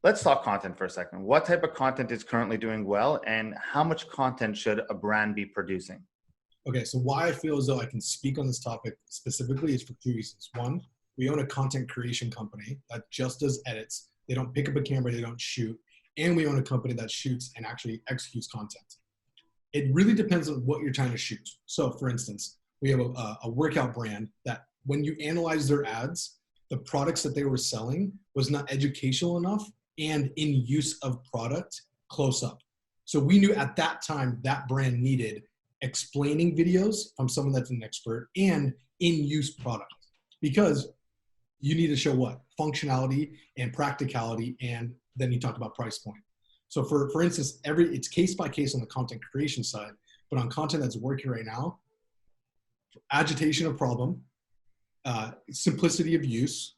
Let's talk content for a second. What type of content is currently doing well, and how much content should a brand be producing? Okay, so why I feel as though I can speak on this topic specifically is for two reasons. One, we own a content creation company that just does edits. They don't pick up a camera, they don't shoot. And we own a company that shoots and actually executes content. It really depends on what you're trying to shoot. So for instance, we have a workout brand that when you analyze their ads, the products that they were selling was not educational enough and in use of product close up. So we knew at that time that brand needed explaining videos from someone that's an expert and in-use product, because you need to show what? Functionality and practicality, and then you talk about price point. So for instance, it's case by case on the content creation side, but on content that's working right now, agitation of problem, simplicity of use,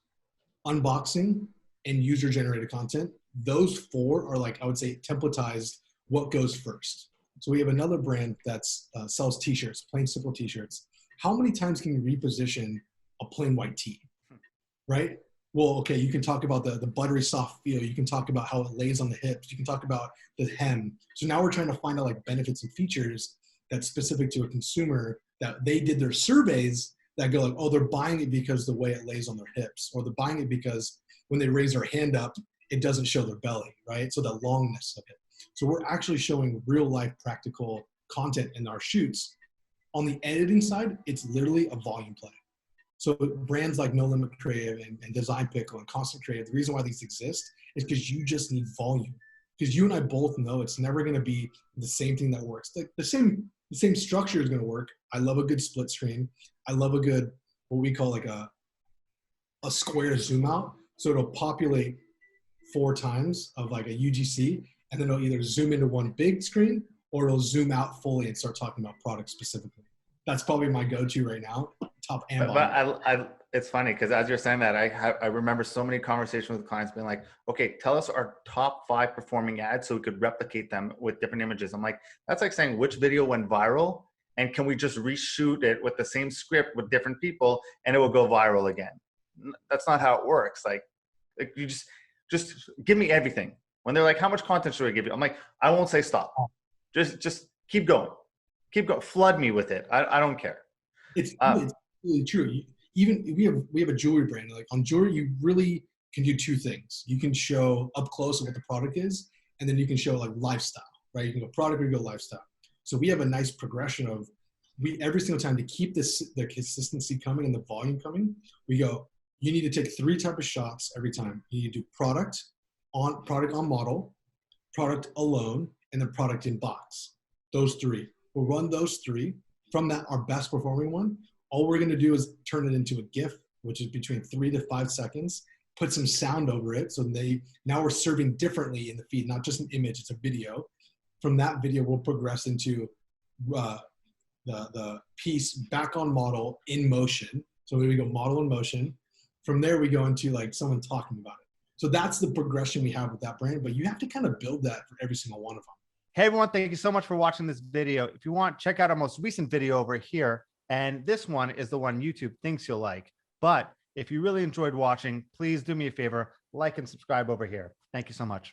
unboxing, and user-generated content. Those four are, like, I would say, templatized what goes first. So we have another brand that sells t-shirts, plain simple t-shirts. How many times can you reposition a plain white tee, right? Well, okay, you can talk about the buttery soft feel. You can talk about how it lays on the hips. You can talk about the hem. So now we're trying to find out like benefits and features that's specific to a consumer that they did their surveys that go like, oh, they're buying it because the way it lays on their hips, or they're buying it because when they raise their hand up, it doesn't show their belly, right? So the longness of it. So we're actually showing real life practical content in our shoots. On the editing side, it's literally a volume play. So brands like No Limit Creative and Design Pickle and Constant Creative, the reason why these exist is because you just need volume. Because you and I both know it's never going to be the same thing that works. Like the same structure is going to work. I love a good split screen. I love a good, what we call like a square zoom out. So it'll populate 4 times of like a UGC, and then it'll either zoom into one big screen or it'll zoom out fully and start talking about products specifically. That's probably my go-to right now, top and bottom. But it's funny because as you're saying that, I remember so many conversations with clients being like, okay, tell us our top 5 performing ads so we could replicate them with different images. I'm like, that's like saying which video went viral and can we just reshoot it with the same script with different people and it will go viral again. That's not how it works. Like you just give me everything. When they're like, how much content should I give you? I'm like, I won't say stop. Just keep going. Keep going. Flood me with it. I don't care. It's really true. Even we have a jewelry brand. Like on jewelry, you really can do 2 things. You can show up close what the product is, and then you can show like lifestyle, right? You can go product or you go lifestyle. So we have a nice progression of every single time to keep the consistency coming and the volume coming. We go, you need to take 3 types of shots every time. You need to do product on model, product alone, and then product in box. Those 3. We'll run those 3. From that, our best performing one, all we're going to do is turn it into a GIF, which is between 3 to 5 seconds, put some sound over it. So now we're serving differently in the feed, not just an image, it's a video. From that video, we'll progress into the piece back on model in motion. So we go model in motion. From there, we go into like someone talking about it. So that's the progression we have with that brand, but you have to kind of build that for every single one of them. Hey everyone, thank you so much for watching this video. If you want, check out our most recent video over here. And this one is the one YouTube thinks you'll like. But if you really enjoyed watching, please do me a favor, like and subscribe over here. Thank you so much.